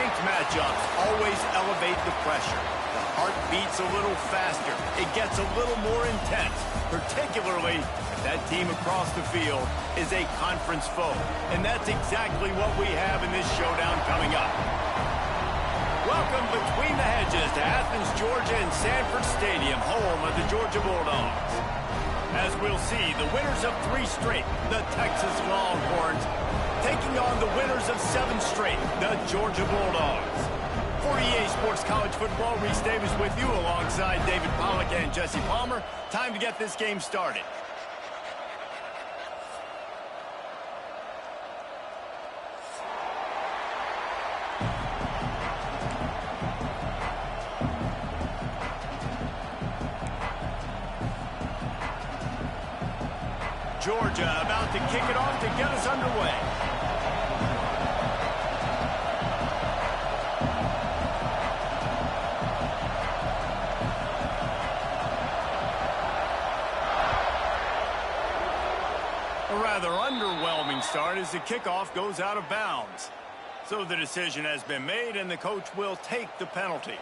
Ranked matchups always elevate the pressure. The heart beats a little faster. It gets a little more intense, particularly if that team across the field is a conference foe. And that's exactly what we have in this showdown coming up. Welcome between the hedges to Athens, Georgia and Sanford Stadium, home of the Georgia Bulldogs. As we'll see, the winners of 3 straight, the Texas Longhorns, taking on the winners of 7 straight, the Georgia Bulldogs. For EA Sports College Football, Reese Davis with you alongside David Pollack and Jesse Palmer. Time to get this game started. Georgia about to kick it off to get us underway. A rather underwhelming start as the kickoff goes out of bounds. So the decision has been made and the coach will take the penalty.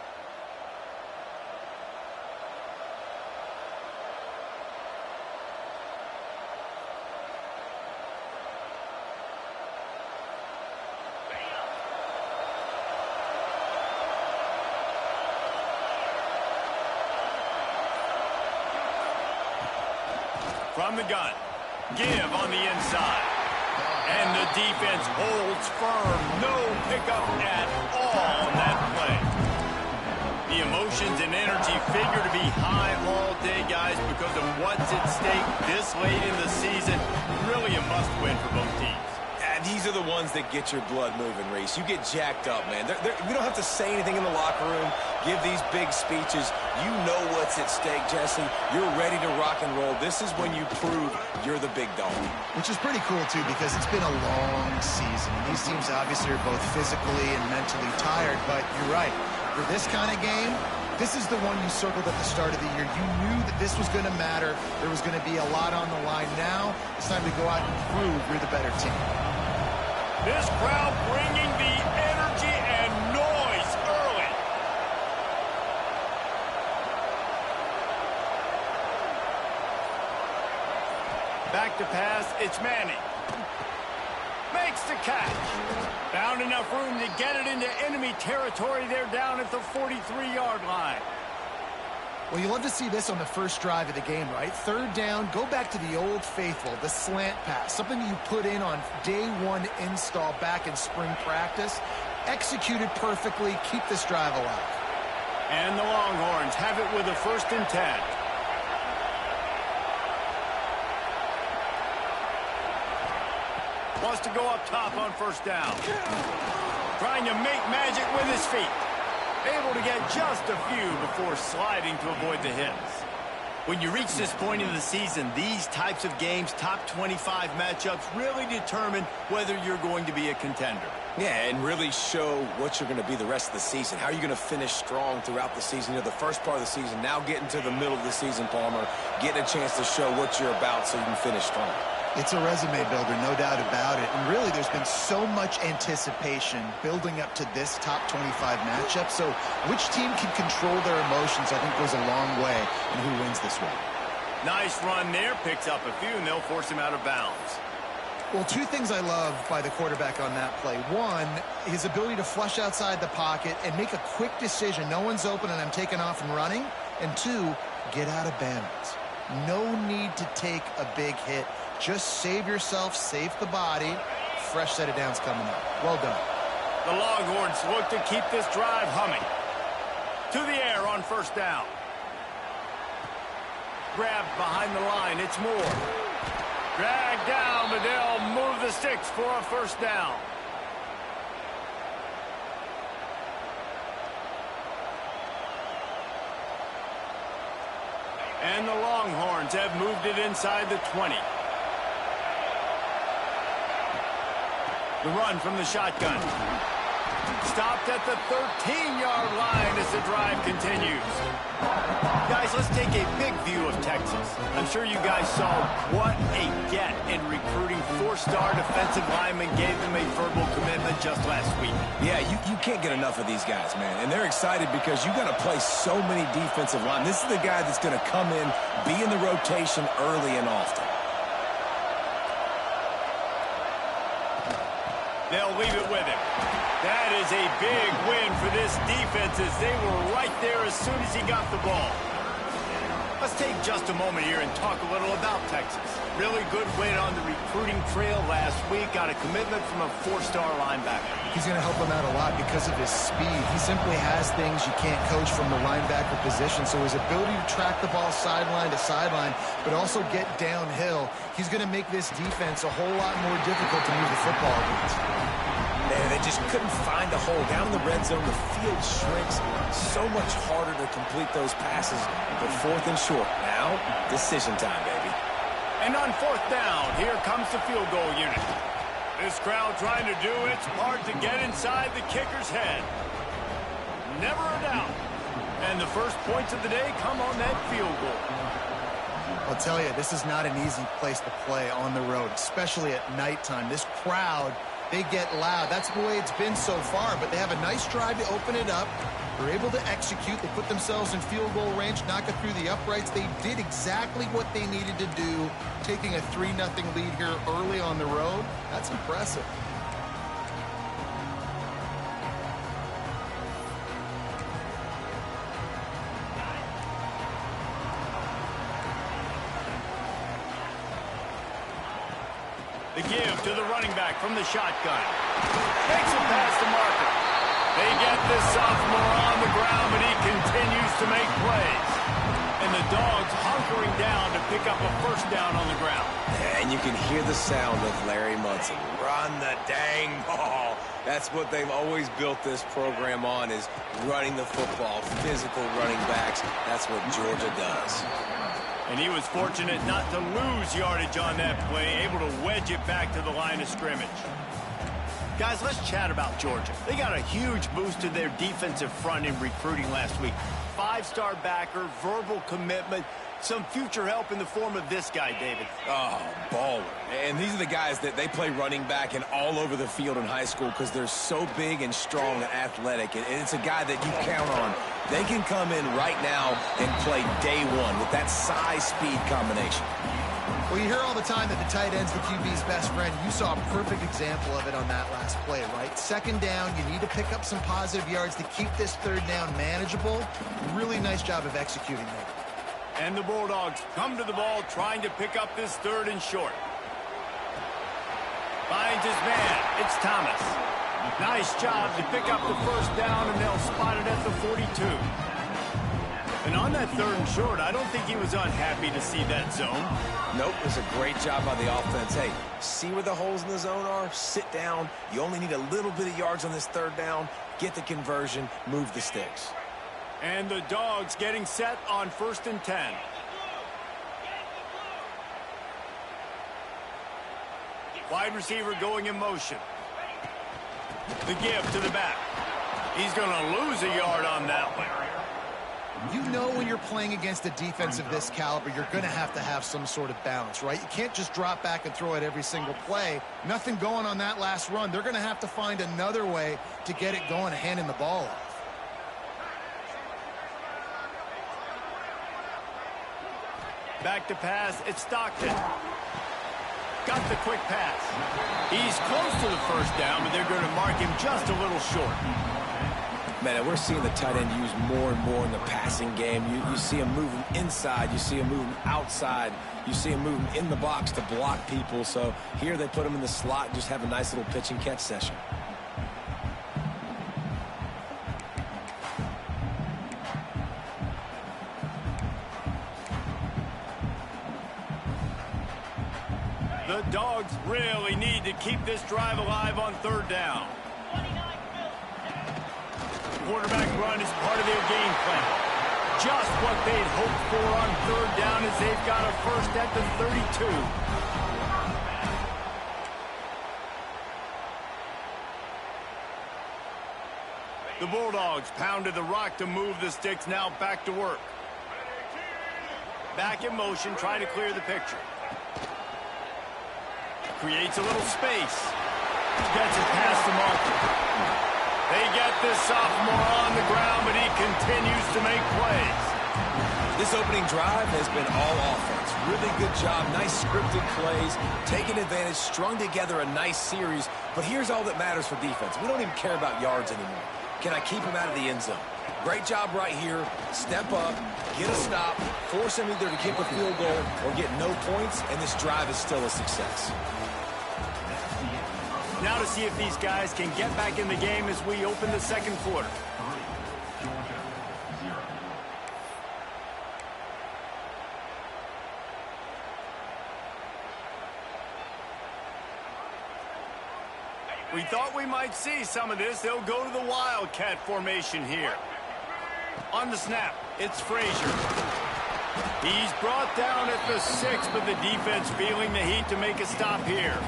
From the gun, give on the inside. And the defense holds firm. No pickup at all on that play. The emotions and energy figure to be high all day, guys, because of what's at stake this late in the season. Really a must-win for both teams. These are the ones that get your blood moving, Reese. You get jacked up, man. We don't have to say anything in the locker room, give these big speeches. You know what's at stake, Jesse. You're ready to rock and roll. This is when you prove you're the big dog. Which is pretty cool, too, because it's been a long season. These teams obviously are both physically and mentally tired, but you're right. For this kind of game, this is the one you circled at the start of the year. You knew that this was going to matter. There was going to be a lot on the line. Now it's time to go out and prove you're the better team. This crowd bringing the energy and noise early. Back to pass, it's Manning. Makes the catch. Found enough room to get it into enemy territory. They're down at the 43-yard line. Well, you love to see this on the first drive of the game, right? 3rd down, go back to the old faithful, the slant pass, something you put in on day 1 install back in spring practice. Executed perfectly, keep this drive alive. And the Longhorns have it with a 1st and 10. Wants to go up top on 1st down. Trying to make magic with his feet. Able to get just a few before sliding to avoid the hits. When you reach this point in the season, these types of games, top 25 matchups, really determine whether you're going to be a contender. Yeah, and really show what you're going to be the rest of the season. How are you going to finish strong throughout the season? You know, the first part of the season, now getting to the middle of the season, Palmer, getting a chance to show what you're about so you can finish strong. It's a resume builder, no doubt about it. And really, there's been so much anticipation building up to this top 25 matchup. So which team can control their emotions, I think, goes a long way in who wins this one. Nice run there. Picks up a few, and they'll force him out of bounds. Well, 2 things I love by the quarterback on that play. 1, his ability to flush outside the pocket and make a quick decision. No one's open, and I'm taking off and running. And 2, get out of bounds. No need to take a big hit. Just save yourself, save the body. Fresh set of downs coming up. Well done. The Longhorns look to keep this drive humming. To the air on 1st down. Grabbed behind the line. It's Moore. Dragged down, but they'll move the sticks for a 1st down. And the Longhorns have moved it inside the 20. The run from the shotgun. Stopped at the 13-yard line as the drive continues. Guys, let's take a big view of Texas. I'm sure you guys saw what a get in recruiting. 4-star defensive linemen gave them a verbal commitment just last week. Yeah, you can't get enough of these guys, man. And they're excited because you got to play so many defensive linemen. This is the guy that's going to come in, be in the rotation early and often. They'll leave it with him. That is a big win for this defense as they were right there as soon as he got the ball. Let's take just a moment here and talk a little about Texas. Really good win on the recruiting trail last week. Got a commitment from a 4-star linebacker. He's going to help him out a lot because of his speed. He simply has things you can't coach from the linebacker position. So his ability to track the ball sideline to sideline, but also get downhill, he's going to make this defense a whole lot more difficult to move the football against. Man, they just couldn't find a hole. Down in the red zone, the field shrinks. So much harder to complete those passes. But 4th and short. Now, decision time, baby. And on 4th down, here comes the field goal unit. This crowd trying to do its part to get inside the kicker's head. Never a doubt. And the first points of the day come on that field goal. I'll tell you, this is not an easy place to play on the road, especially at nighttime. This crowd, they get loud. That's the way it's been so far, but they have a nice drive to open it up. They're able to execute. They put themselves in field goal range, knock it through the uprights. They did exactly what they needed to do, taking a 3-0 lead here early on the road. That's impressive. The give to the running back from the shotgun. Makes it past the marker. They get this sophomore on the ground, but he continues to make plays. And the Dogs hunkering down to pick up a 1st down on the ground. And you can hear the sound of Larry Munson. Run the dang ball. That's what they've always built this program on, is running the football, physical running backs. That's what Georgia does. And he was fortunate not to lose yardage on that play, able to wedge it back to the line of scrimmage. Guys, let's chat about Georgia. They got a huge boost to their defensive front in recruiting last week. 5-star backer, verbal commitment, some future help in the form of this guy, David. Oh, baller. And these are the guys that they play running back and all over the field in high school because they're so big and strong and athletic. And it's a guy that you count on. They can come in right now and play day one with that size-speed combination. Well, you hear all the time that the tight end's the QB's best friend. You saw a perfect example of it on that last play, right? 2nd down, you need to pick up some positive yards to keep this 3rd down manageable. Really nice job of executing that. And the Bulldogs come to the ball trying to pick up this 3rd and short. Finds his man. It's Thomas. Nice job to pick up the 1st down, and they'll spot it at the 42. And on that 3rd and short, I don't think he was unhappy to see that zone. Nope, it was a great job by the offense. Hey, see where the holes in the zone are? Sit down. You only need a little bit of yards on this 3rd down. Get the conversion. Move the sticks. And the Dogs getting set on 1st and 10. Wide receiver going in motion. The give to the back. He's going to lose a yard on that one. You know when you're playing against a defense of this caliber, you're going to have some sort of balance, right? You can't just drop back and throw it every single play. Nothing going on that last run. They're going to have to find another way to get it going, handing the ball off. Back to pass. It's Stockton. Got the quick pass. He's close to the 1st down, but they're going to mark him just a little short. Man, we're seeing the tight end used more and more in the passing game. You see him moving inside. You see him moving outside. You see him moving in the box to block people. So here they put him in the slot and just have a nice little pitch and catch session. The Dogs really need to keep this drive alive on 3rd down. Quarterback run is part of their game plan. Just what they'd hoped for on 3rd down as they've got a 1st at the 32. The Bulldogs pounded the rock to move the sticks, now back to work. Back in motion, try to clear the picture. Creates a little space. Gets it past the marker. They get this sophomore on the ground, but he continues to make plays. This opening drive has been all offense. Really good job, nice scripted plays, taking advantage, strung together a nice series. But here's all that matters for defense. We don't even care about yards anymore. Can I keep him out of the end zone? Great job right here. Step up, get a stop, force him either to kick a field goal or get no points, and this drive is still a success. Now to see if these guys can get back in the game as we open the second quarter. We thought we might see some of this. They'll go to the Wildcat formation here. On the snap, it's Frazier. He's brought down at the 6, but the defense feeling the heat to make a stop here.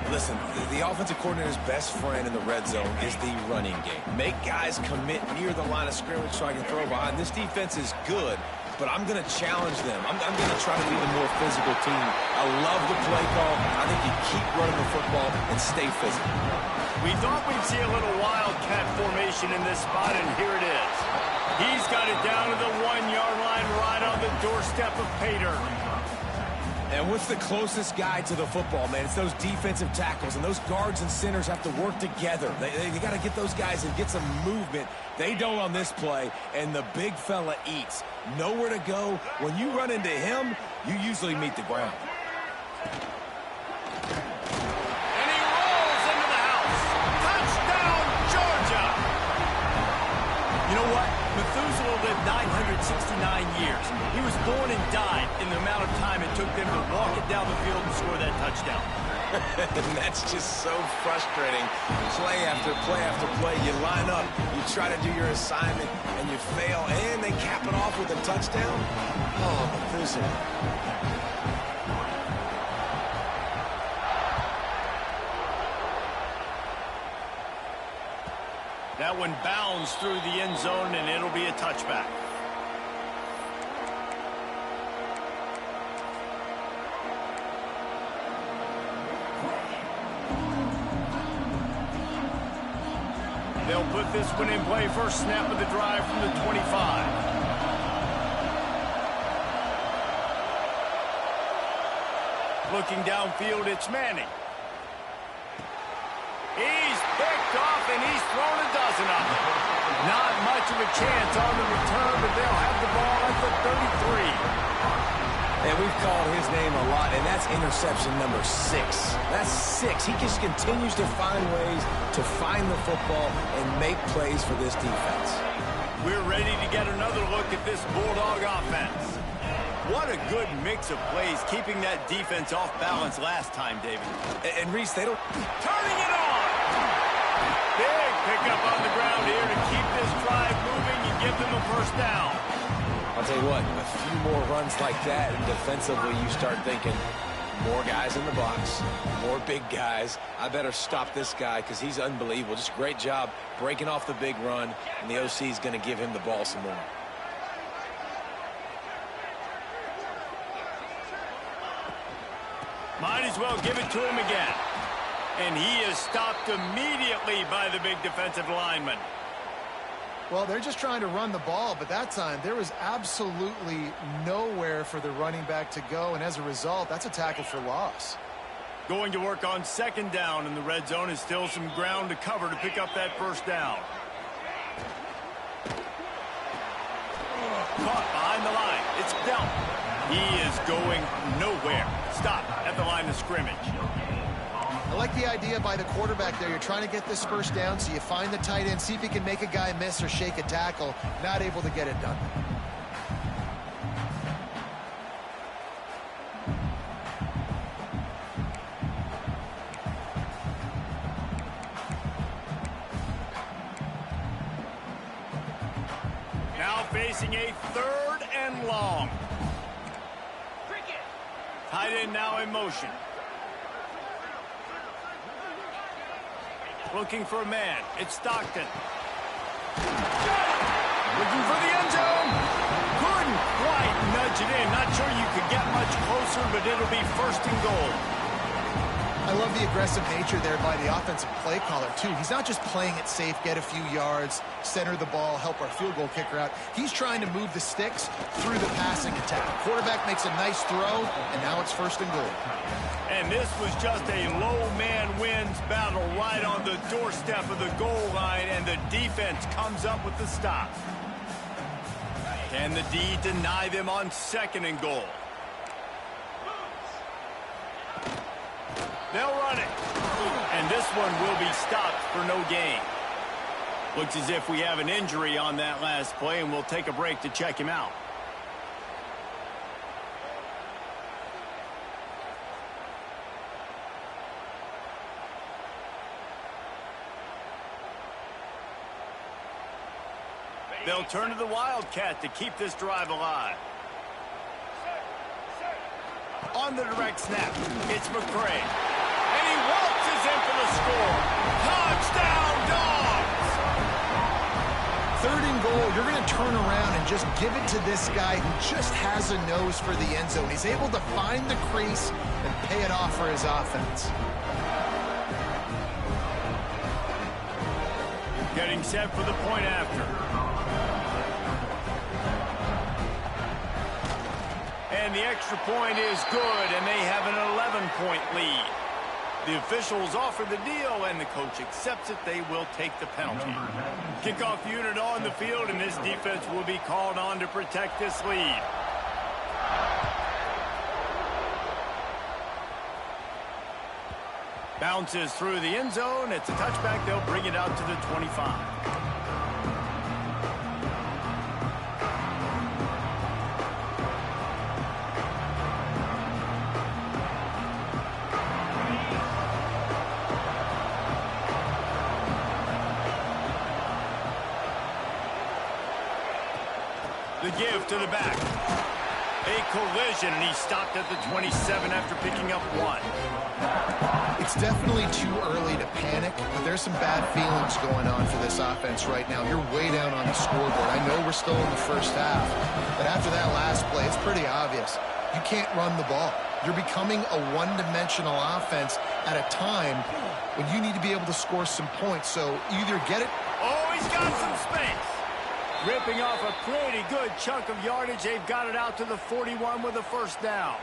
Listen, the offensive coordinator's best friend in the red zone is the running game. Make guys commit near the line of scrimmage so I can throw behind. This defense is good, but I'm going to challenge them. I'm going to try to be the more physical team. I love the play call. I think you keep running the football and stay physical. We thought we'd see a little Wildcat formation in this spot, and here it is. He's got it down to the 1-yard line right on the doorstep of Pater. And what's the closest guy to the football, man? It's those defensive tackles, and those guards and centers have to work together. They got to get those guys and get some movement. They don't on this play, and the big fella eats. Nowhere to go. When you run into him, you usually meet the ground. And he rolls into the house. Touchdown, Georgia! You know what? Methuselah lived 969 years. He was born and died in the amount of time it took them to walk it down the field and score that touchdown. And that's just so frustrating. Play after play after play. You line up, you try to do your assignment, and you fail, and they cap it off with a touchdown. Oh, Methuselah. That one bounds through the end zone, and it'll be a touchback. They'll put this one in play. First snap of the drive from the 25. Looking downfield, it's Manning. He's picked off, and he's thrown a dozen of them. Not much of a chance on the return, but they'll have the ball at the 33. And we've called his name a lot, and that's interception number 6. That's 6. He just continues to find ways to find the football and make plays for this defense. We're ready to get another look at this Bulldog offense. What a good mix of plays, keeping that defense off balance last time, David. And Reese, they don't... Turning it on! Big pickup on the ground here to keep this drive moving and give them a first down. I'll tell you what, a few more runs like that, and defensively you start thinking, more guys in the box, more big guys. I better stop this guy because he's unbelievable. Just a great job breaking off the big run, and the OC is going to give him the ball some more. Might as well give it to him again. And he is stopped immediately by the big defensive lineman. Well, they're just trying to run the ball, but that time there was absolutely nowhere for the running back to go, and as a result, that's a tackle for loss. Going to work on second down in the red zone is still some ground to cover to pick up that first down. Caught behind the line. It's Delp. He is going nowhere. Stop at the line of scrimmage. I like the idea by the quarterback there. You're trying to get this first down, so you find the tight end, see if he can make a guy miss or shake a tackle. Not able to get it done. Now facing a 3rd and long. Tight end now in motion. Looking for a man. It's Stockton. Looking for the end zone. Couldn't quite nudge it in. Not sure you could get much closer, but it'll be first and goal. I love the aggressive nature there by the offensive play caller, too. He's not just playing it safe, get a few yards, center the ball, help our field goal kicker out. He's trying to move the sticks through the passing attack. Quarterback makes a nice throw, and now it's first and goal. And this was just a low man wins battle right on the doorstep of the goal line, and the defense comes up with the stop. Can the D deny them on second and goal? They'll run it. And this one will be stopped for no gain. Looks as if we have an injury on that last play, and we'll take a break to check him out. They'll turn to the Wildcat to keep this drive alive. On the direct snap, it's McCray. And he waltzes in for the score. Touchdown, Dogs! Third and goal, you're going to turn around and just give it to this guy who just has a nose for the end zone. He's able to find the crease and pay it off for his offense. Getting set for the point after. And the extra point is good, and they have an 11-point lead. The officials offer the deal, and the coach accepts it. They will take the penalty. Kickoff unit on the field, and this defense will be called on to protect this lead. Bounces through the end zone. It's a touchback. They'll bring it out to the 25. The give to the back. A collision, and he stopped at the 27 after picking up one. It's definitely too early to panic, but there's some bad feelings going on for this offense right now. You're way down on the scoreboard. I know we're still in the first half, but after that last play, it's pretty obvious. You can't run the ball. You're becoming a one-dimensional offense at a time when you need to be able to score some points. So either get it. Oh, he's got some space. Ripping off a pretty good chunk of yardage. They've got it out to the 41 with a first down.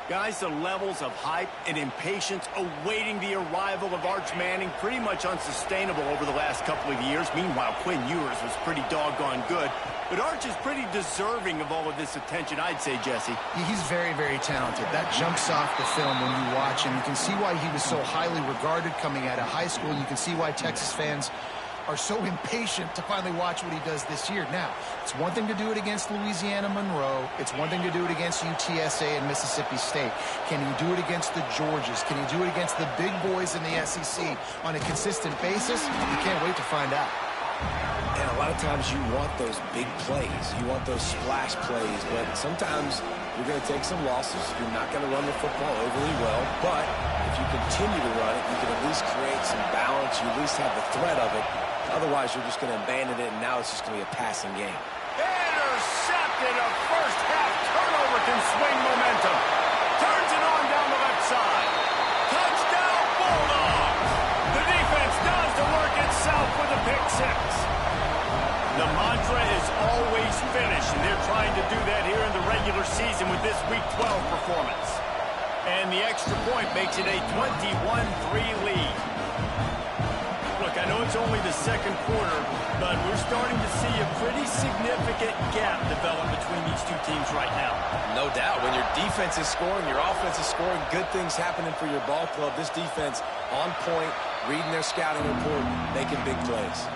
Guys, the levels of hype and impatience awaiting the arrival of Arch Manning pretty much unsustainable over the last couple of years. Meanwhile, Quinn Ewers was pretty doggone good. But Arch is pretty deserving of all of this attention, I'd say, Jesse. He's very, very talented. That jumps off the film when you watch him. You can see why he was so highly regarded coming out of high school. You can see why Texas fans are so impatient to finally watch what he does this year. Now, it's one thing to do it against Louisiana Monroe. It's one thing to do it against UTSA and Mississippi State. Can he do it against the Georgias? Can he do it against the big boys in the SEC on a consistent basis? You can't wait to find out. And a lot of times you want those big plays. You want those splash plays, but sometimes you're going to take some losses. You're not going to run the football overly well, but if you continue to run it, you can at least create some balance. You at least have the threat of it. Otherwise, you're just going to abandon it, and now it's just going to be a passing game. Intercepted. A first half turnover can swing momentum. Turns it on down the left side. Touchdown, Bulldogs. The defense does the work itself with a pick six. The mantra is always finish, and they're trying to do that here in the regular season with this Week 12 performance. And the extra point makes it a 21-3 lead. Look, I know it's only the second quarter, but we're starting to see a pretty significant gap develop between these two teams right now. No doubt. When your defense is scoring, your offense is scoring, good things happening for your ball club. This defense on point, reading their scouting report, making big plays.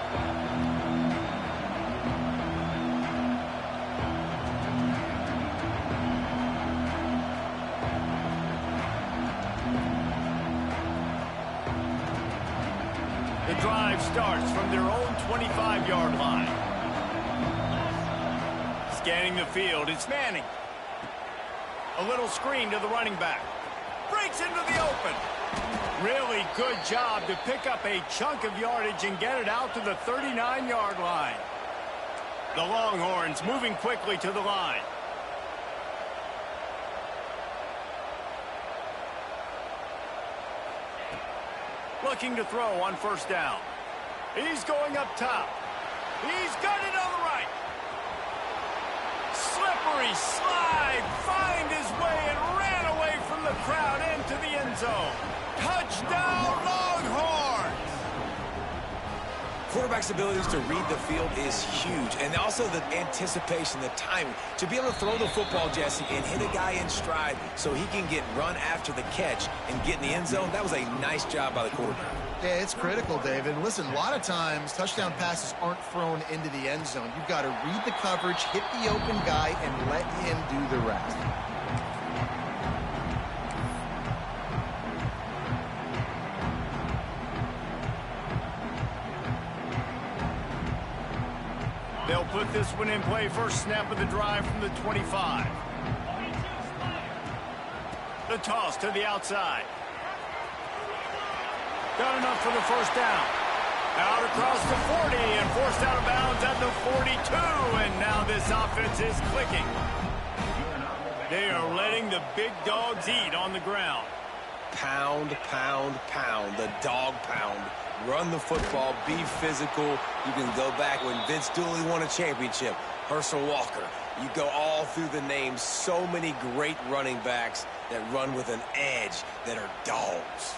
The drive starts from their own 25-yard line. Scanning the field, it's Manning. A little screen to the running back. Breaks into the open. Really good job to pick up a chunk of yardage and get it out to the 39-yard line. The Longhorns moving quickly to the line. Looking to throw on first down. He's going up top. He's got it on the right. Slippery slide. Find his way and ran away from the crowd into the end zone. Touchdown, Longhorns! Quarterback's abilities to read the field is huge, and also the anticipation, the timing. To be able to throw the football, Jesse, and hit a guy in stride so he can get run after the catch and get in the end zone, that was a nice job by the quarterback. Yeah, it's critical, David. Listen, a lot of times touchdown passes aren't thrown into the end zone. You've got to read the coverage, hit the open guy, and let him do the rest. They'll put this one in play. First snap of the drive from the 25. The toss to the outside. Got enough for the first down. Out across the 40 and forced out of bounds at the 42. And now this offense is clicking. They are letting the big dogs eat on the ground. Pound, pound, pound. The dog pound. Run the football, be physical. You can go back when Vince Dooley won a championship. Herschel Walker. You go all through the names. So many great running backs that run with an edge that are dogs.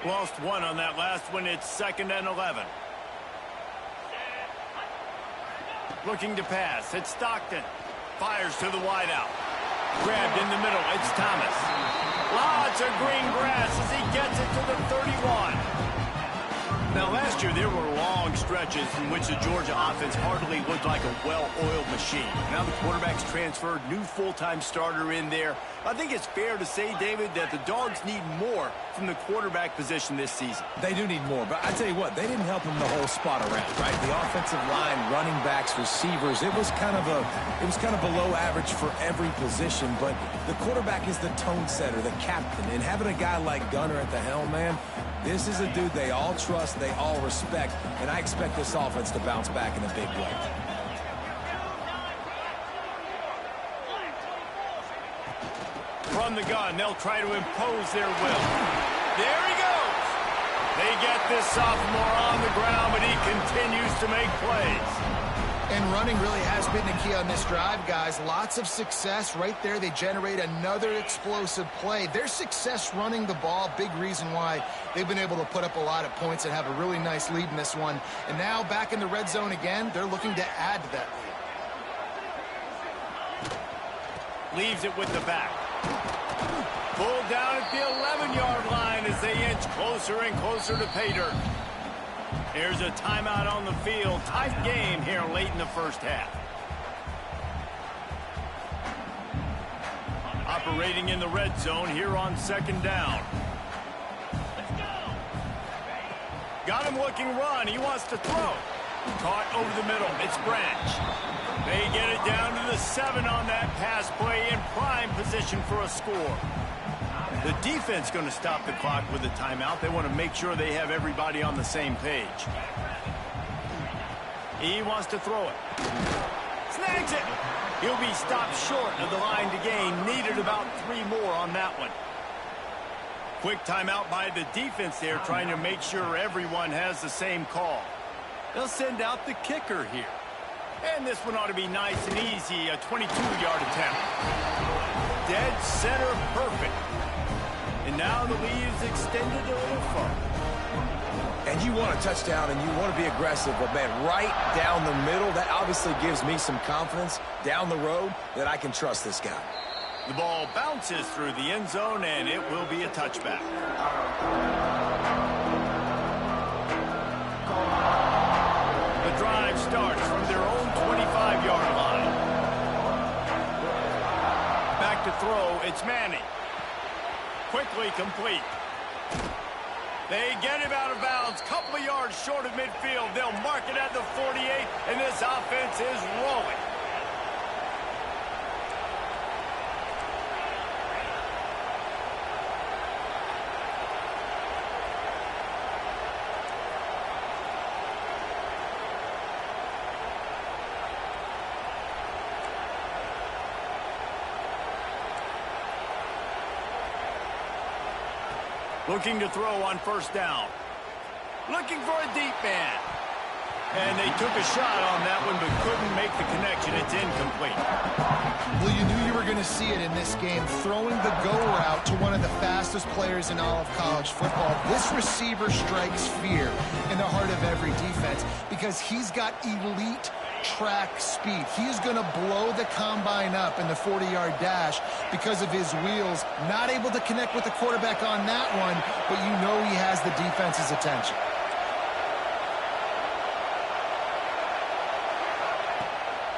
Lost one on that last one. It's 2nd and 11. Looking to pass. It's Stockton. Fires to the wideout. Grabbed in the middle. It's Thomas. Lots of green grass as he gets it to the 31. Now, last year, there were long stretches in which the Georgia offense hardly looked like a well-oiled machine. Now the quarterback's transferred, new full-time starter in there. I think it's fair to say, David, that the Dogs need more from the quarterback position this season. They do need more, but I tell you what, they didn't help him the whole spot around, right? The offensive line, running backs, receivers, it was kind of below average for every position, but the quarterback is the tone setter, the captain, and having a guy like Gunner at the helm, man, this is a dude they all trust, they all respect, and I expect this offense to bounce back in a big way. From the gun, they'll try to impose their will. There he goes. They get this sophomore on the ground, but he continues to make plays. And running really has been the key on this drive, guys. Lots of success right there. They generate another explosive play. Their success running the ball, big reason why they've been able to put up a lot of points and have a really nice lead in this one. And now back in the red zone again, they're looking to add to that lead. Leaves it with the back. Pulled down at the 11-yard line as they inch closer and closer to pay dirt. Here's a timeout on the field. Tight game here late in the first half. Operating in the red zone here on 2nd down. Got him looking run. He wants to throw. Caught over the middle. It's Branch. They get it down to the 7 on that pass play in prime position for a score. The defense going to stop the clock with a timeout. They want to make sure they have everybody on the same page. He wants to throw it. Snags it. He'll be stopped short of the line to gain. Needed about 3 more on that one. Quick timeout by the defense there, trying to make sure everyone has the same call. They'll send out the kicker here. And this one ought to be nice and easy, a 22-yard attempt. Dead center perfect. And now the lead is extended a little further. And you want a touchdown and you want to be aggressive, but man, right down the middle, that obviously gives me some confidence down the road that I can trust this guy. The ball bounces through the end zone, and it will be a touchback. The drive starts from their own 25-yard line. Back to throw, it's Manning. Quickly complete. They get him out of bounds, couple of yards short of midfield. They'll mark it at the 48, and this offense is rolling. Looking to throw on first down. Looking for a deep man. And they took a shot on that one, but couldn't make the connection. It's incomplete. Well, you knew you were going to see it in this game. Throwing the go route to one of the fastest players in all of college football. This receiver strikes fear in the heart of every defense because he's got elite track speed. He is going to blow the combine up in the 40-yard dash because of his wheels. Not able to connect with the quarterback on that one, but you know he has the defense's attention.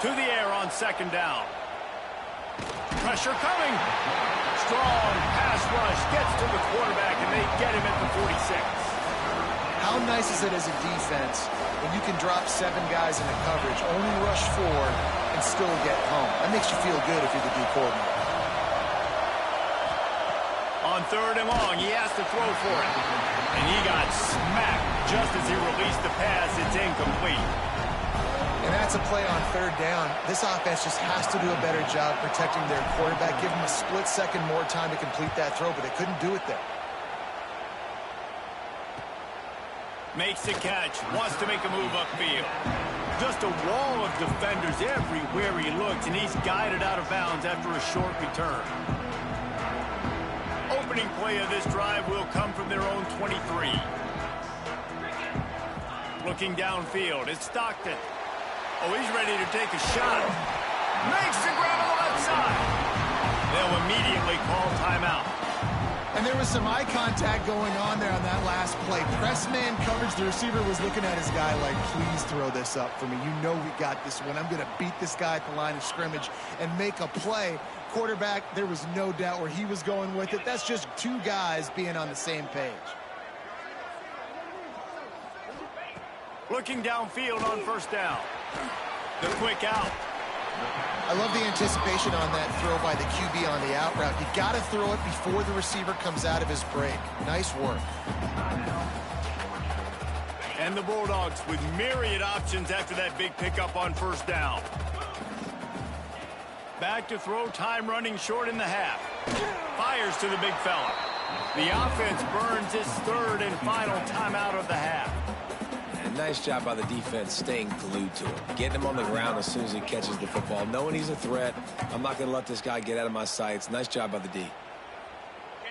To the air on second down. Pressure coming. Strong pass rush gets to the quarterback, and they get him at the 46. How nice is it as a defense when you can drop 7 guys into coverage, only rush 4, and still get home? That makes you feel good if you're the D coordinator. On third and long, he has to throw for it. And he got smacked just as he released the pass. It's incomplete. And that's a play on third down. This offense just has to do a better job protecting their quarterback. Give him a split second more time to complete that throw, but they couldn't do it there. Makes the catch. Wants to make a move upfield. Just a wall of defenders everywhere he looks, and he's guided out of bounds after a short return. Opening play of this drive will come from their own 23. Looking downfield, it's Stockton. Oh, he's ready to take a shot. Makes the grab on the left side. They'll immediately call timeout. And there was some eye contact going on there on that last play. Press man coverage. The receiver was looking at his guy like, please throw this up for me. You know we got this one. I'm going to beat this guy at the line of scrimmage and make a play. Quarterback, there was no doubt where he was going with it. That's just 2 guys being on the same page. Looking downfield on first down. The quick out. I love the anticipation on that throw by the QB on the out route. You got to throw it before the receiver comes out of his break. Nice work. And the Bulldogs with myriad options after that big pickup on first down. Back to throw, time running short in the half. Fires to the big fella. The offense burns its third and final timeout of the half. Nice job by the defense staying glued to him. Getting him on the ground as soon as he catches the football. Knowing he's a threat. I'm not going to let this guy get out of my sights. Nice job by the D.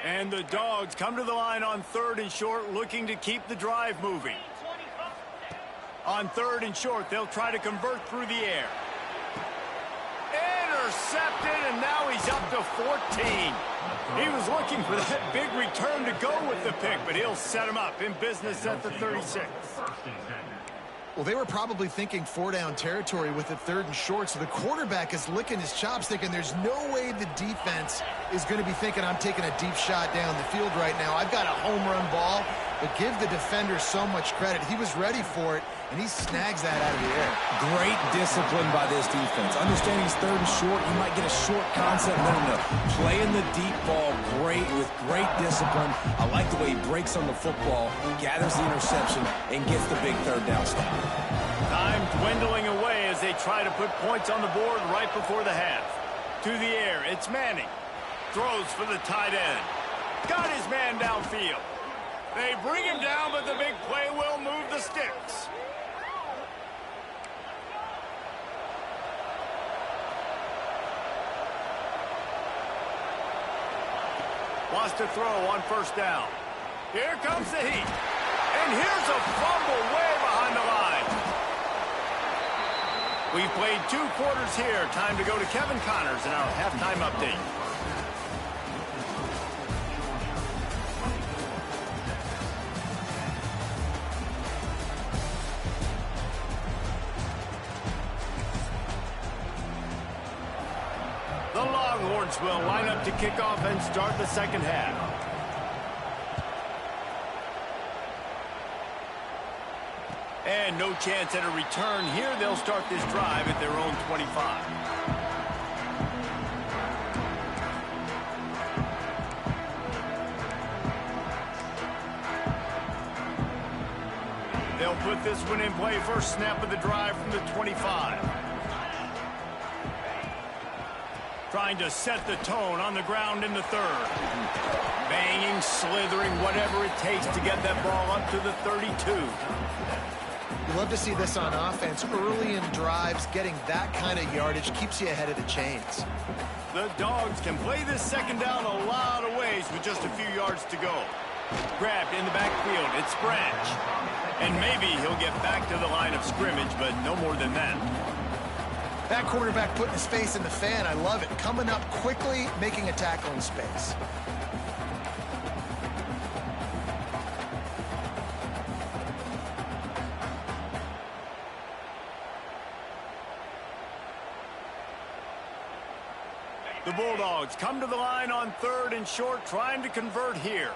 And the Dogs come to the line on third and short, looking to keep the drive moving. On third and short, they'll try to convert through the air. Intercepted, and now he's up to 14. He was looking for that big return to go with the pick, but he'll set him up in business at the 36. Well, they were probably thinking 4-down territory with it third and short, so the quarterback is licking his chops thinking there's no way the defense is going to be thinking I'm taking a deep shot down the field right now. I've got a home run ball, but give the defender so much credit. He was ready for it, and he snags that out of the air. Great discipline by this defense. Understanding he's third and short, you might get a short concept. No. Playing the deep ball great with great discipline. I like the way he breaks on the football, gathers the interception, and gets the big third down stop. Time dwindling away as they try to put points on the board right before the half. To the air, it's Manning. Throws for the tight end. Got his man downfield. They bring him down, but the big play will move the sticks. Wants to throw on first down. Here comes the heat. And here's a fumble way behind the line. We've played 2 quarters here. Time to go to Kevin Connors in our halftime update. The Longhorns will line up to kick off and start the second half. And no chance at a return here. They'll start this drive at their own 25. They'll put this one in play. First snap of the drive from the 25. Trying to set the tone on the ground in the third. Banging, slithering, whatever it takes to get that ball up to the 32. You love to see this on offense. Early in drives, getting that kind of yardage keeps you ahead of the chains. The Dogs can play this second down a lot of ways with just a few yards to go. Grabbed in the backfield. It's Branch. And maybe he'll get back to the line of scrimmage, but no more than that. That quarterback putting his face in the fan, I love it. Coming up quickly, making a tackle in space. The Bulldogs come to the line on 3rd and short, trying to convert here.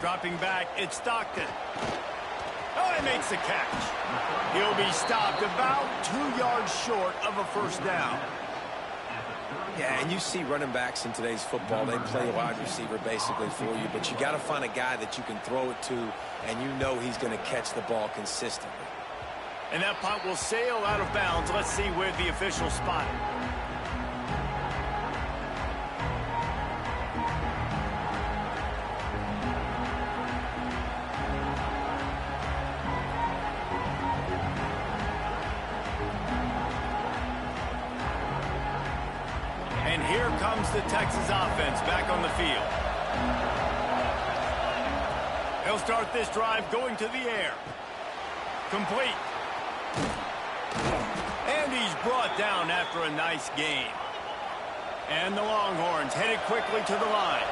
Dropping back, it's Stockton. Oh, he makes the catch. He'll be stopped about 2 yards short of a first down. Yeah, and you see running backs in today's football, they play wide receiver basically for you, but you got to find a guy that you can throw it to, and you know he's going to catch the ball consistently. And that punt will sail out of bounds. Let's see where the officials spot it. And here comes the Texas offense back on the field. He'll start this drive going to the air. Complete. And he's brought down after a nice gain. And the Longhorns headed quickly to the line.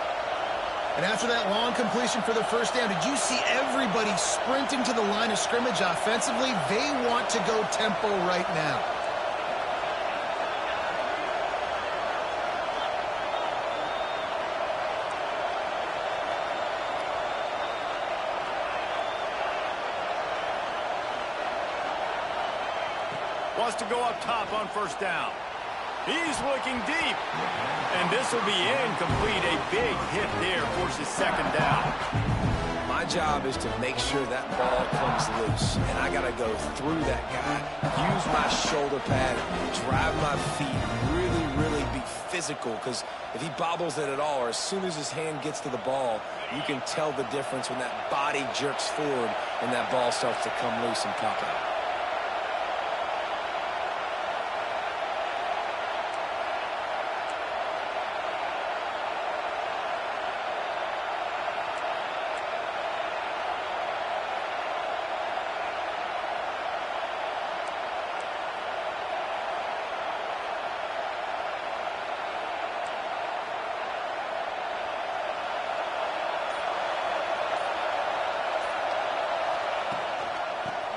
And after that long completion for the first down, did you see everybody sprinting to the line of scrimmage offensively? They want to go tempo right now. Wants to go up top on first down. He's looking deep. And this will be incomplete. A big hit there, forces second down. My job is to make sure that ball comes loose. And I got to go through that guy, use my shoulder pad, drive my feet, really be physical. Because if he bobbles it at all, or as soon as his hand gets to the ball, you can tell the difference when that body jerks forward and that ball starts to come loose and pop out.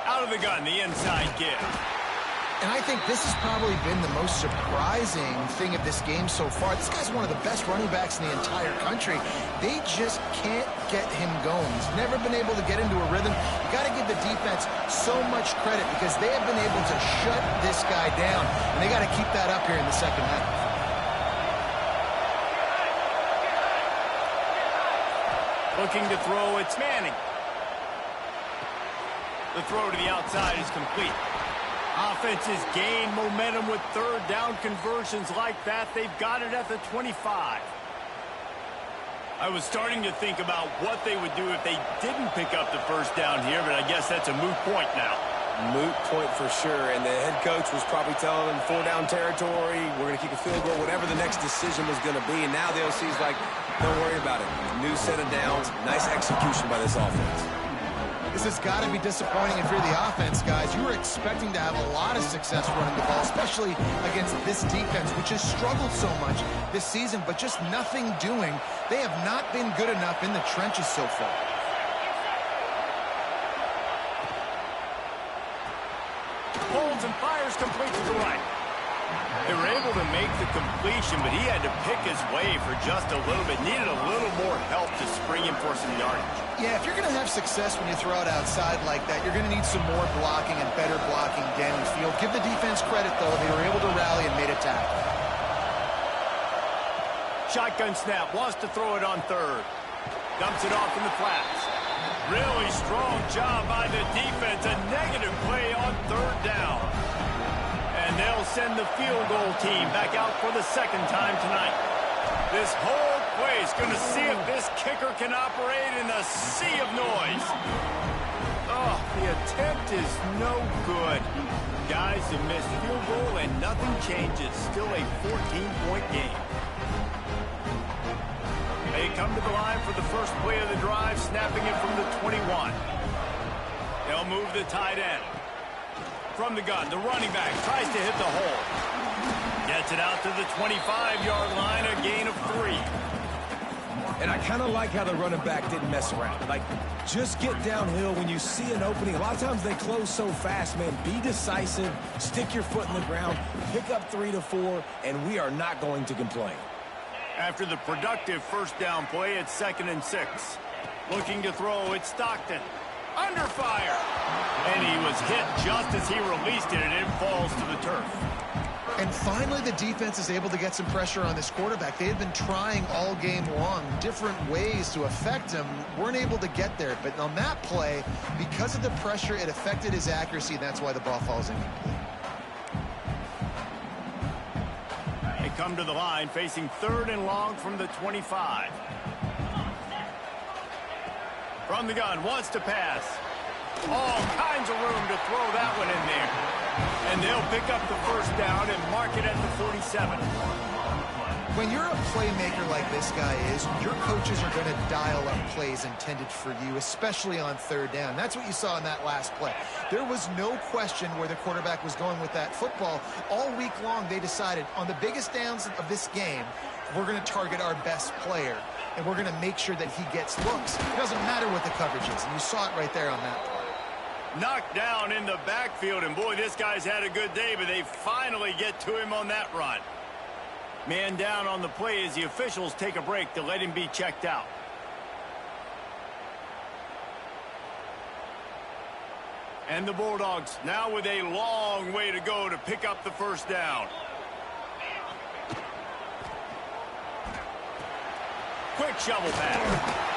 Out of the gun, the inside give. And I think this has probably been the most surprising thing of this game so far. This guy's one of the best running backs in the entire country. They just can't get him going. He's never been able to get into a rhythm. You got to give the defense so much credit because they have been able to shut this guy down. And they got to keep that up here in the second half. Looking to throw, it's Manning. The throw to the outside is complete. Offenses gain momentum with third down conversions like that. They've got it at the 25. I was starting to think about what they would do if they didn't pick up the first down here, but I guess that's a moot point now. Moot point for sure, and the head coach was probably telling them 4-down territory, we're going to kick a field goal, whatever the next decision was going to be, and now the OC's like, don't worry about it. New set of downs, nice execution by this offense. This has got to be disappointing if you're the offense, guys. You were expecting to have a lot of success running the ball, especially against this defense, which has struggled so much this season, but just nothing doing. They have not been good enough in the trenches so far. Holds and fires complete to the right. They were able to make the completion, but he had to pick his way for just a little bit. Needed a little more help to spring him for some yardage. Yeah, if you're going to have success when you throw it outside like that, you're going to need some more blocking and better blocking downfield. Give the defense credit, though. They were able to rally and made a tackle. Shotgun snap, wants to throw it on third. Dumps it off in the flats. Really strong job by the defense. A negative play on third down. And they'll send the field goal team back out for the second time tonight. This whole play is going to see if this kicker can operate in a sea of noise. Oh, the attempt is no good. Guys, a missed field goal and nothing changes. Still a 14-point game. They come to the line for the first play of the drive, snapping it from the 21. They'll move the tight end. From the gun, the running back tries to hit the hole. Gets it out to the 25-yard line, a gain of 3. And I kind of like how the running back didn't mess around. Like, just get downhill when you see an opening. A lot of times they close so fast, man. Be decisive, stick your foot in the ground, pick up 3 to 4, and we are not going to complain. After the productive first down play, it's 2nd and 6. Looking to throw, it's Stockton. Under fire. And he was hit just as he released it, and it falls to the turf. And finally, the defense is able to get some pressure on this quarterback. They had been trying all game long different ways to affect him. Weren't able to get there. But on that play, because of the pressure, it affected his accuracy. That's why the ball falls incomplete. They come to the line, facing 3rd and long from the 25. From the gun, wants to pass. All kinds of room to throw that one in there. And they'll pick up the first down and mark it at the 47. When you're a playmaker like this guy is, your coaches are going to dial up plays intended for you, especially on 3rd down. That's what you saw in that last play. There was no question where the quarterback was going with that football. All week long, they decided on the biggest downs of this game, we're going to target our best player, and we're going to make sure that he gets looks. It doesn't matter what the coverage is, and you saw it right there on that play. Knocked down in the backfield, and boy, this guy's had a good day, but they finally get to him on that run. Man down on the play as the officials take a break to let him be checked out. And the Bulldogs now with a long way to go to pick up the first down. Quick shovel pass.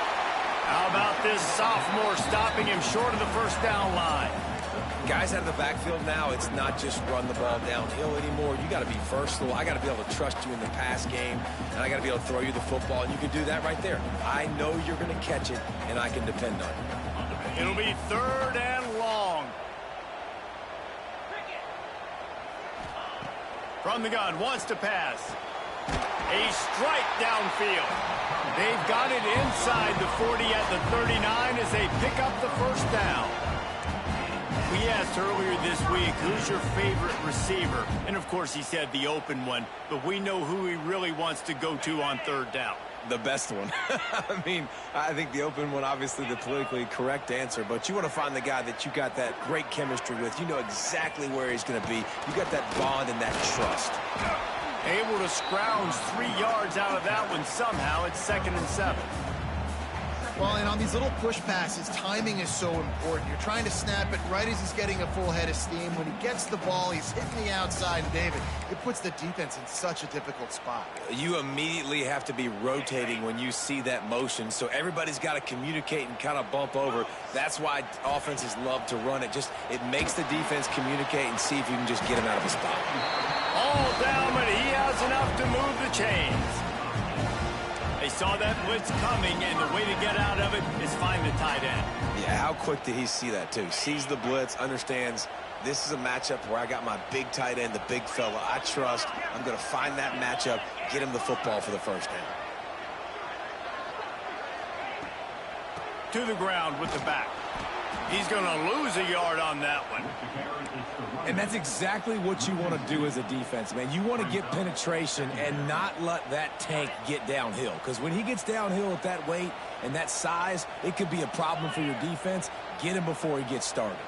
How about this sophomore stopping him short of the first down line? Guys out of the backfield now, it's not just run the ball downhill anymore. You got to be versatile. I got to be able to trust you in the pass game, and I got to be able to throw you the football, and you can do that right there. I know you're going to catch it, and I can depend on it. It'll be 3rd and long. From the gun, wants to pass. A strike downfield. They've got it inside the 40 at the 39 as they pick up the first down. We asked earlier this week, who's your favorite receiver? And, of course, he said the open one, but we know who he really wants to go to on 3rd down. The best one. I mean, I think the open one, obviously the politically correct answer, but you want to find the guy that you got that great chemistry with. You know exactly where he's going to be. You got that bond and that trust. Able to scrounge 3 yards out of that one somehow. It's 2nd and 7. Well, and on these little push passes, timing is so important. You're trying to snap it right as he's getting a full head of steam. When he gets the ball, he's hitting the outside, and David, it puts the defense in such a difficult spot. You immediately have to be rotating when you see that motion, so everybody's got to communicate and kind of bump over. That's why offenses love to run it. It makes the defense communicate and see if you can just get him out of a spot. All down, but he has enough to move the chains. They saw that blitz coming, and the way to get out of it is find the tight end. Yeah, how quick did he see that, too? Sees the blitz, understands this is a matchup where I got my big tight end, the big fella I trust. I'm going to find that matchup, get him the football for the first down. To the ground with the back. He's going to lose a yard on that one. And that's exactly what you want to do as a defense, man. You want to get penetration and not let that tank get downhill. Because when he gets downhill at that weight and that size, it could be a problem for your defense. Get him before he gets started.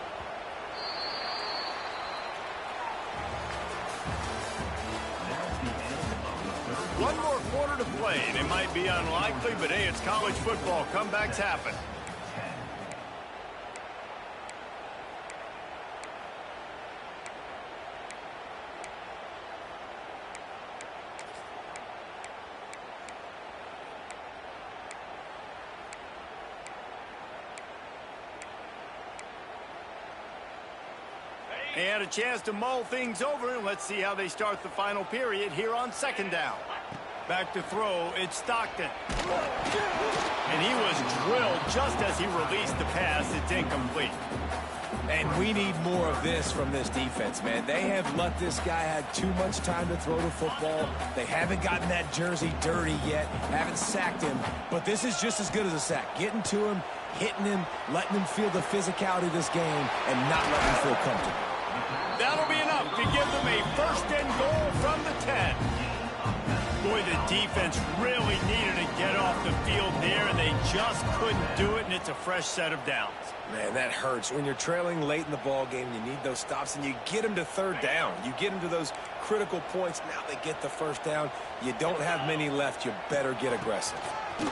quarter to play, and it might be unlikely, but hey, it's college football. Comebacks happen. They had a chance to mull things over, and let's see how they start the final period here on second down. Back to throw, it's Stockton. And he was drilled just as he released the pass. It's incomplete. And we need more of this from this defense, man. They have let this guy have too much time to throw the football. They haven't gotten that jersey dirty yet, haven't sacked him. But this is just as good as a sack. Getting to him, hitting him, letting him feel the physicality of this game, and not letting him feel comfortable. That'll be enough to give them a first and goal from the 10. Boy, the defense really needed to get off the field there, and they just couldn't do it, and it's a fresh set of downs. Man, that hurts. When you're trailing late in the ball game, you need those stops, and you get them to third down. You get them to those critical points. Now they get the first down. You don't have many left. You better get aggressive. They'll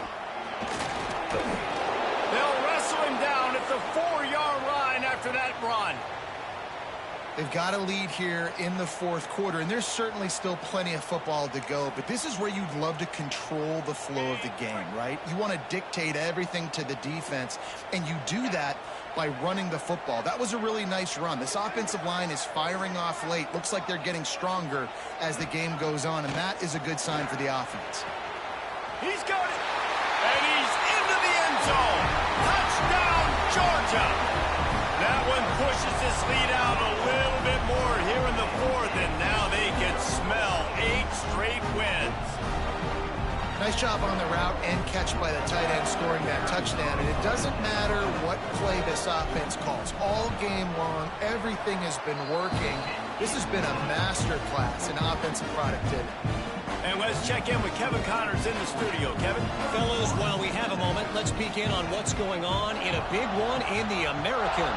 wrestle him down at the 4-yard line after that run. They've got a lead here in the fourth quarter, and there's certainly still plenty of football to go, but this is where you'd love to control the flow of the game, right? You want to dictate everything to the defense, and you do that by running the football. That was a really nice run. This offensive line is firing off late. Looks like they're getting stronger as the game goes on, and that is a good sign for the offense. He's got it, and he's into the end zone. Touchdown, Georgia. That one pushes this lead out a little bit more here in the fourth, and now they can smell 8 straight wins. Nice job on the route and catch by the tight end scoring that touchdown. And it doesn't matter what play this offense calls. All game long, everything has been working. This has been a master class in offensive productivity. And let's check in with Kevin Connors in the studio. Kevin? Fellows, while we have a moment, let's peek in on what's going on in a big one in the American.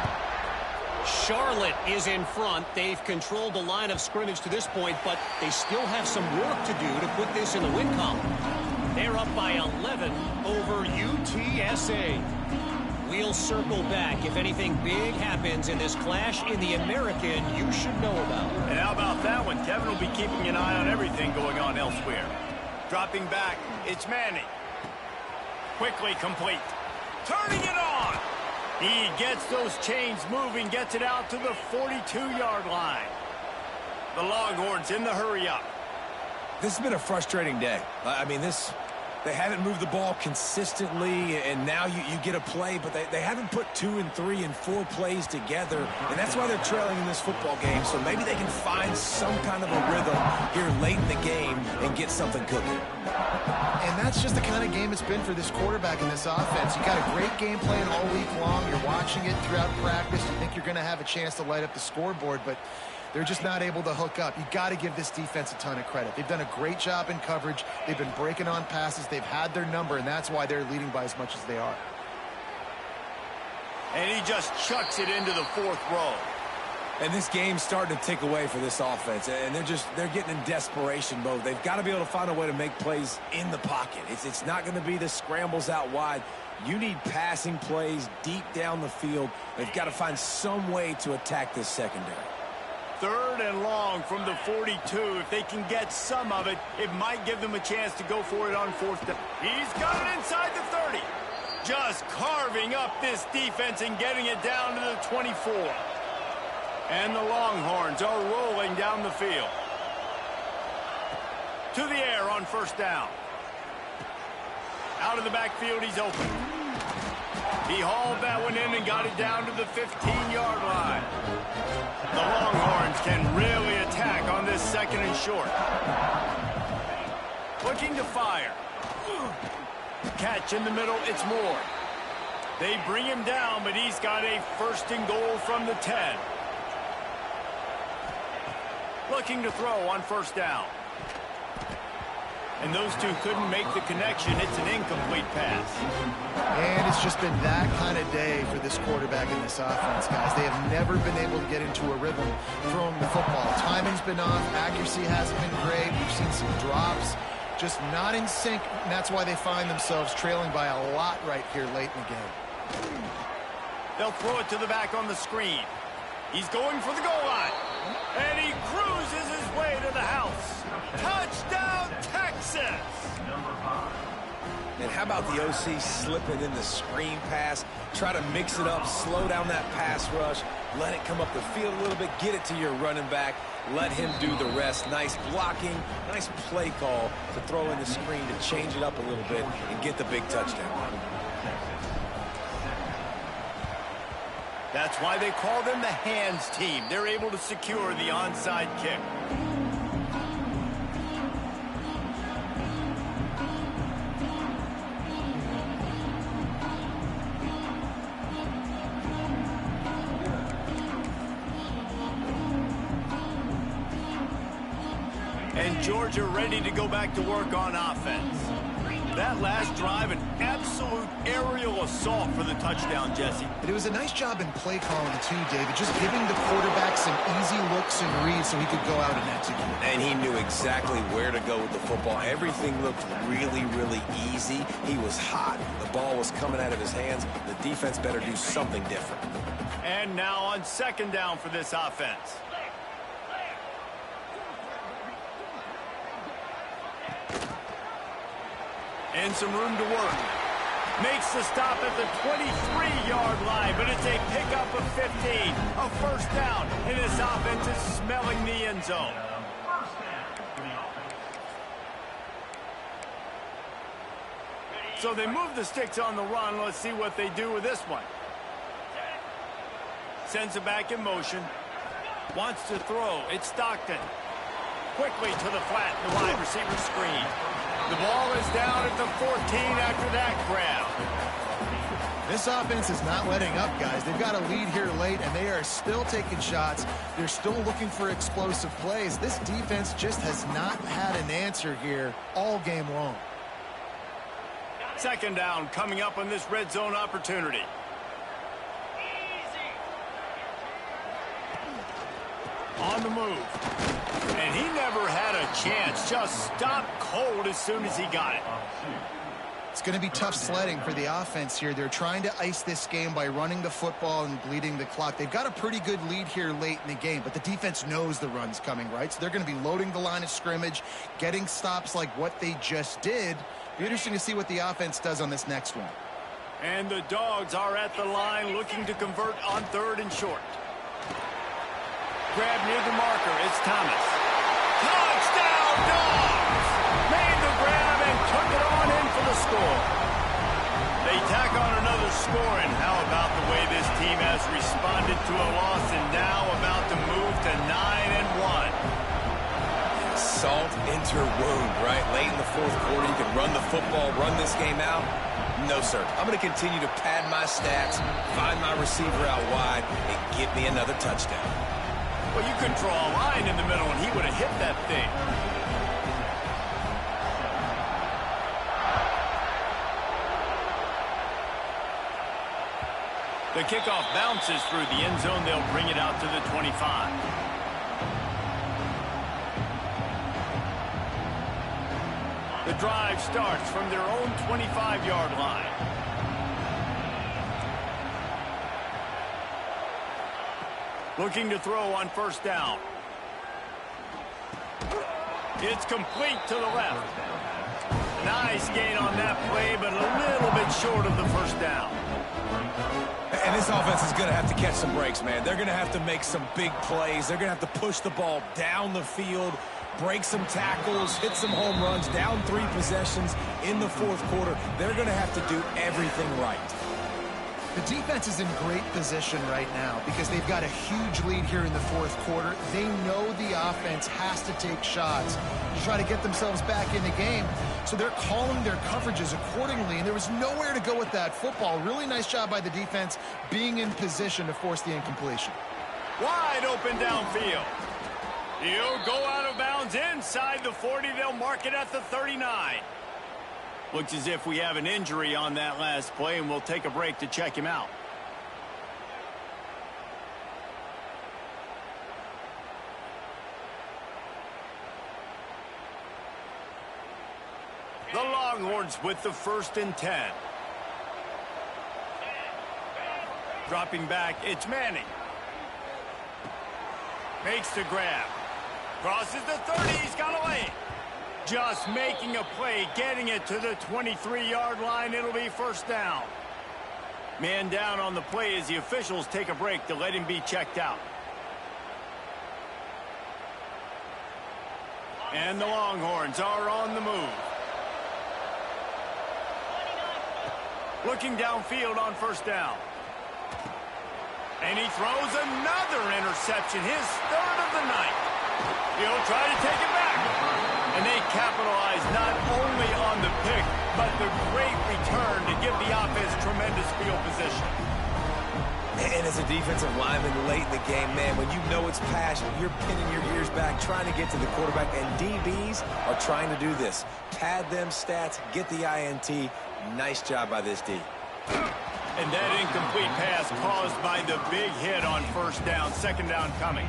Charlotte is in front. They've controlled the line of scrimmage to this point, but they still have some work to do to put this in the win column. They're up by 11 over UTSA. We'll circle back. If anything big happens in this clash in the American, you should know about. And how about that one? Kevin will be keeping an eye on everything going on elsewhere. Dropping back, it's Manning. Quickly complete. Turning it on. He gets those chains moving, gets it out to the 42-yard line. The Longhorns in the hurry-up. This has been a frustrating day. I mean, they haven't moved the ball consistently, and now you get a play, but they haven't put 2 and 3 and 4 plays together, and that's why they're trailing in this football game. So maybe they can find some kind of a rhythm here late in the game and get something cooking. And that's just the kind of game it's been for this quarterback in this offense. You got a great game plan all week long. You're watching it throughout practice. You think you're going to have a chance to light up the scoreboard, but they're just not able to hook up. You got to give this defense a ton of credit. They've done a great job in coverage. They've been breaking on passes. They've had their number, and that's why they're leading by as much as they are. And he just chucks it into the fourth row. And this game's starting to tick away for this offense, and they're getting in desperation mode. They've got to be able to find a way to make plays in the pocket. It's not going to be the scrambles out wide. You need passing plays deep down the field. They've got to find some way to attack this secondary. 3rd and long from the 42. If they can get some of it, it might give them a chance to go for it on 4th down. He's got it inside the 30. Just carving up this defense and getting it down to the 24. And the Longhorns are rolling down the field. To the air on 1st down. Out of the backfield, he's open. He hauled that one in and got it down to the 15-yard line. The Longhorns can really attack on this 2nd and short. Looking to fire. Catch in the middle, it's Moore. They bring him down, but he's got a 1st and goal from the 10. Looking to throw on 1st down. And those two couldn't make the connection. It's an incomplete pass. And it's just been that kind of day for this quarterback in this offense, guys. They have never been able to get into a rhythm throwing the football. Timing's been off. Accuracy hasn't been great. We've seen some drops. just not in sync, and that's why they find themselves trailing by a lot right here late in the game. They'll throw it to the back on the screen. He's going for the goal line. And he cruises his way to the house. Touchdown, Texas! And how about the OC slipping in the screen pass? Try to mix it up, slow down that pass rush, let it come up the field a little bit, get it to your running back, let him do the rest. Nice blocking, nice play call to throw in the screen to change it up a little bit and get the big touchdown. That's why they call them the hands team. They're able to secure the onside kick. And Georgia ready to go back to work on offense. That last drive, an absolute aerial assault for the touchdown, Jesse. But it was a nice job in play calling, too, David, just giving the quarterback some easy looks and reads so he could go out and execute. And he knew exactly where to go with the football. Everything looked really, really easy. He was hot. The ball was coming out of his hands. The defense better do something different. And now on second down for this offense. And some room to work. Makes the stop at the 23-yard line, but it's a pickup of 15. A first down, and this offense is smelling the end zone. So they move the sticks on the run. Let's see what they do with this one. Sends it back in motion. Wants to throw. It's Stockton. Quickly to the flat, the wide receiver screen. The ball is down at the 14 after that grab. This offense is not letting up, guys. They've got a lead here late, and they are still taking shots. They're still looking for explosive plays. This defense just has not had an answer here all game long. Second down coming up on this red zone opportunity. On the move. And he never had a chance. Just stopped cold as soon as he got it. It's going to be tough sledding for the offense here. They're trying to ice this game by running the football and bleeding the clock. They've got a pretty good lead here late in the game, but the defense knows the run's coming, right? So they're going to be loading the line of scrimmage, getting stops like what they just did. Be interesting to see what the offense does on this next one. And the Dogs are at the line looking to convert on third and short. Grab near the marker. It's Thomas. Touchdown, Dogs! Made the grab and took it on in for the score. They tack on another score, and how about the way this team has responded to a loss and now about to move to 9-1. Salt into wound, right? Late in the fourth quarter, you can run the football, run this game out. No, sir. I'm going to continue to pad my stats, find my receiver out wide, and get me another touchdown. Well, you could draw a line in the middle, and he would have hit that thing. The kickoff bounces through the end zone. They'll bring it out to the 25. The drive starts from their own 25-yard line. Looking to throw on first down. It's complete to the left. Nice gain on that play, but a little bit short of the first down. And this offense is going to have to catch some breaks, man. They're going to have to make some big plays. They're going to have to push the ball down the field, break some tackles, hit some home runs, down 3 possessions in the fourth quarter. They're going to have to do everything right. The defense is in great position right now because they've got a huge lead here in the fourth quarter. They know the offense has to take shots to try to get themselves back in the game. So they're calling their coverages accordingly, and there was nowhere to go with that football. Really nice job by the defense being in position to force the incompletion. Wide open downfield. He'll go out of bounds inside the 40. They'll mark it at the 39. Looks as if we have an injury on that last play, and we'll take a break to check him out. The Longhorns with the 1st and 10. Dropping back, it's Manning. Makes the grab. Crosses the 30, he's got away. Just making a play, getting it to the 23-yard line. It'll be 1st down. Man down on the play as the officials take a break to let him be checked out. And the Longhorns are on the move. Looking downfield on 1st down. And he throws another interception, his 3rd of the night. He'll try to take it back. And they capitalize not only on the pick, but the great return to give the offense tremendous field position. And as a defensive lineman late in the game, man, when you know it's passion, you're pinning your ears back, trying to get to the quarterback, and DBs are trying to do this. Pad them stats, get the INT. Nice job by this D. And that incomplete pass caused by the big hit on 1st down, 2nd down coming.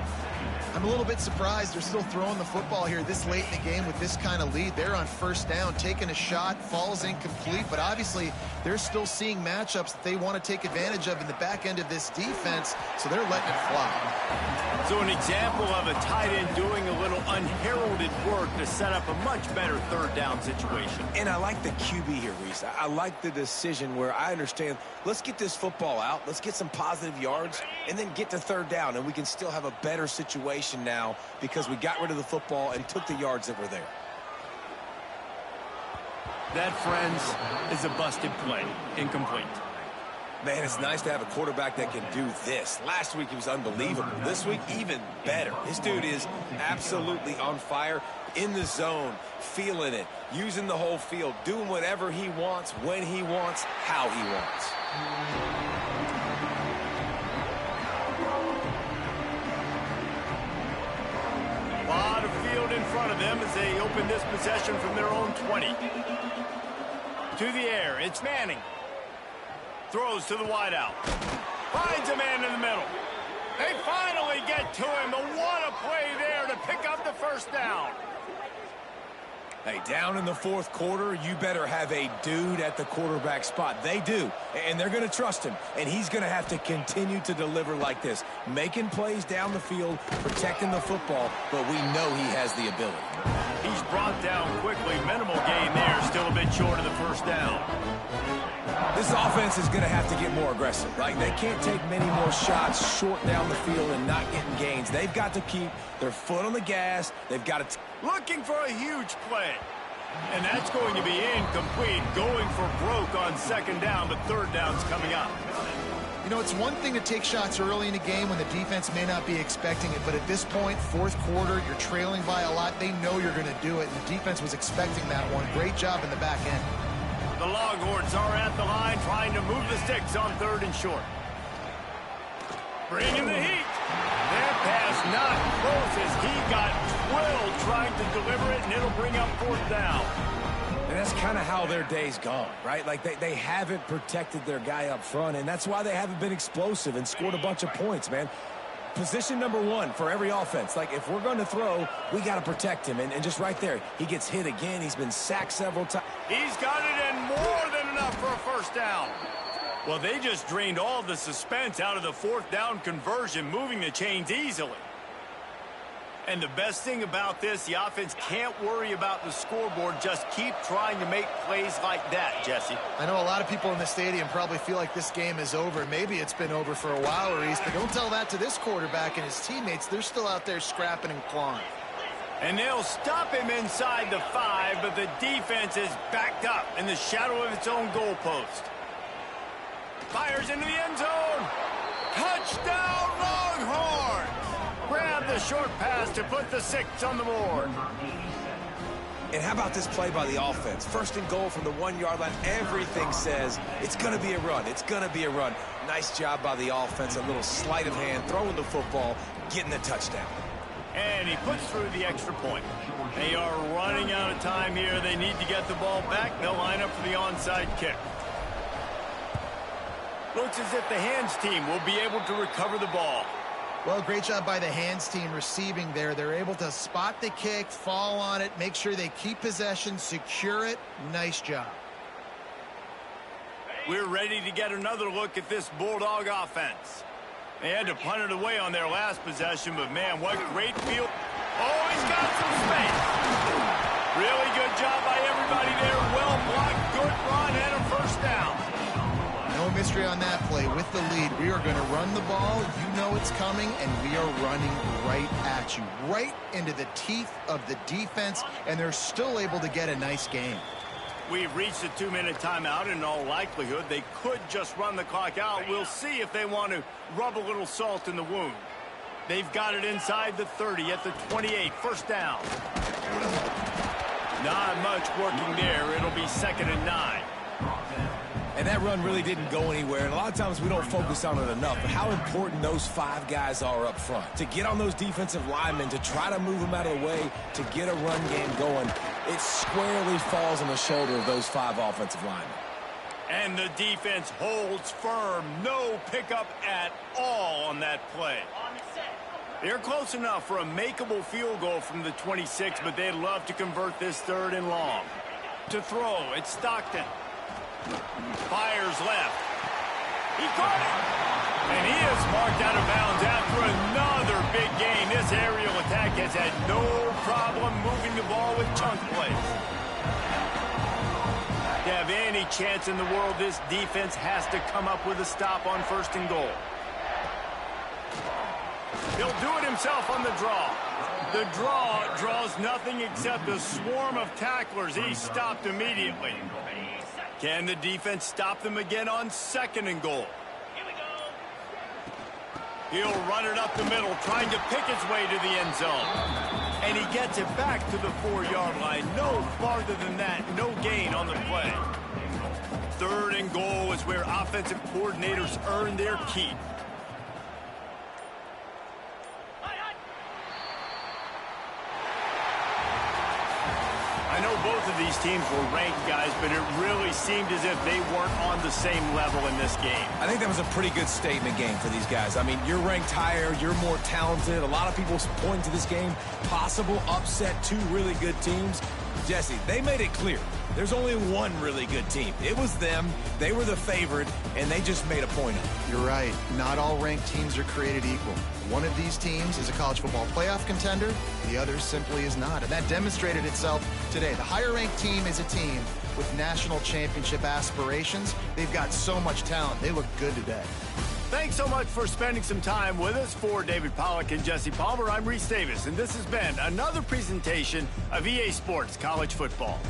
I'm a little bit surprised they're still throwing the football here this late in the game with this kind of lead. They're on 1st down, taking a shot, falls incomplete, but obviously they're still seeing matchups that they want to take advantage of in the back end of this defense, so they're letting it fly. So an example of a tight end doing a little unheralded work to set up a much better 3rd down situation. And I like the QB here, Reese. I like the decision where I understand, let's get this football out, let's get some positive yards, and then get to 3rd down, and we can still have a better situation now because we got rid of the football and took the yards that were there. That, friends, is a busted play. Incomplete. Man, it's nice to have a quarterback that can do this. Last week he was unbelievable. This week, even better. This dude is absolutely on fire, in the zone, feeling it, using the whole field, doing whatever he wants, when he wants, how he wants. A lot of field in front of them as they open this possession from their own 20. To the air, it's Manning. Throws to the wideout. Finds a man in the middle. They finally get to him, but what a play there to pick up the 1st down. Hey, down in the 4th quarter, you better have a dude at the quarterback spot. They do, and they're going to trust him, and he's going to have to continue to deliver like this, making plays down the field, protecting the football, but we know he has the ability. He's brought down quickly. Minimal gain there, still a bit short of the 1st down. This offense is going to have to get more aggressive. Like, they can't take many more shots short down the field and not getting gains. They've got to keep their foot on the gas. They've got to... Looking for a huge play. And that's going to be incomplete. Going for broke on 2nd down, but 3rd down's coming up. You know, it's one thing to take shots early in the game when the defense may not be expecting it, but at this point, 4th quarter, you're trailing by a lot. They know you're going to do it, and the defense was expecting that one. Great job in the back end. The Longhorns are at the line trying to move the sticks on 3rd and short. Bringing the heat. That pass not close as he got twirled trying to deliver it, and it'll bring up 4th down. And that's kind of how their day's gone, right? Like, they haven't protected their guy up front, and that's why they haven't been explosive and scored a bunch of points, man. Position number 1 for every offense. Like, if we're going to throw, we got to protect him. And just right there, he gets hit again. He's been sacked several times. He's got it and more than enough for a 1st down. Well, they just drained all the suspense out of the 4th down conversion, moving the chains easily. And the best thing about this, the offense can't worry about the scoreboard. Just keep trying to make plays like that, Jesse. I know a lot of people in the stadium probably feel like this game is over. Maybe it's been over for a while, Reese, but don't tell that to this quarterback and his teammates. They're still out there scrapping and clawing. And they'll stop him inside the 5, but the defense is backed up in the shadow of its own goalpost. Fires into the end zone. Touchdown, Longhorns! Grab the short pass to put the 6 on the board. And how about this play by the offense? 1st and goal from the 1-yard line. Everything says it's going to be a run. It's going to be a run. Nice job by the offense. A little sleight of hand, throwing the football, getting the touchdown. And he puts through the extra point. They are running out of time here. They need to get the ball back. They'll line up for the onside kick. Looks as if the hands team will be able to recover the ball. Well, great job by the hands team receiving there. They're able to spot the kick, fall on it, make sure they keep possession, secure it. Nice job. We're ready to get another look at this Bulldog offense. They had to punt it away on their last possession, but man, what great field. Oh, he's got some space. Really good job by everybody there. Well blocked, good run, and a first down. No mystery on that play. With the lead, we are going to run the ball. You know it's coming, and we are running right at you, right into the teeth of the defense, and they're still able to get a nice game. We've reached a 2-minute timeout, and in all likelihood, they could just run the clock out. We'll see if they want to rub a little salt in the wound. They've got it inside the 30 at the 28. First down. Not much working there. It'll be 2nd and 9. And that run really didn't go anywhere. And a lot of times we don't focus on it enough. But how important those 5 guys are up front. To get on those defensive linemen, to try to move them out of the way, to get a run game going, it squarely falls on the shoulder of those 5 offensive linemen. And the defense holds firm. No pickup at all on that play. They're close enough for a makeable field goal from the 26, but they'd love to convert this 3rd and long. To throw, it's Stockton. Fires left. He caught it. And he is marked out of bounds after another big gain. This aerial attack has had no problem moving the ball with chunk plays. To have any chance in the world, this defense has to come up with a stop on 1st and goal. He'll do it himself on the draw. The draw draws nothing except a swarm of tacklers. He's stopped immediately. Can the defense stop them again on 2nd and goal? He'll run it up the middle, trying to pick his way to the end zone. And he gets it back to the 4-yard line. No farther than that. No gain on the play. 3rd and goal is where offensive coordinators earn their keep. I know both of these teams were ranked, guys, but it really seemed as if they weren't on the same level in this game. I think that was a pretty good statement game for these guys. I mean, you're ranked higher, you're more talented. A lot of people point to this game, possible upset, 2 really good teams. Jesse, they made it clear. There's only one really good team. It was them. They were the favorite, and they just made a point of it. You're right. Not all ranked teams are created equal. One of these teams is a college football playoff contender. The other simply is not. And that demonstrated itself today. The higher-ranked team is a team with national championship aspirations. They've got so much talent. They look good today. Thanks so much for spending some time with us. For David Pollack and Jesse Palmer, I'm Reese Davis, and this has been another presentation of EA Sports College Football.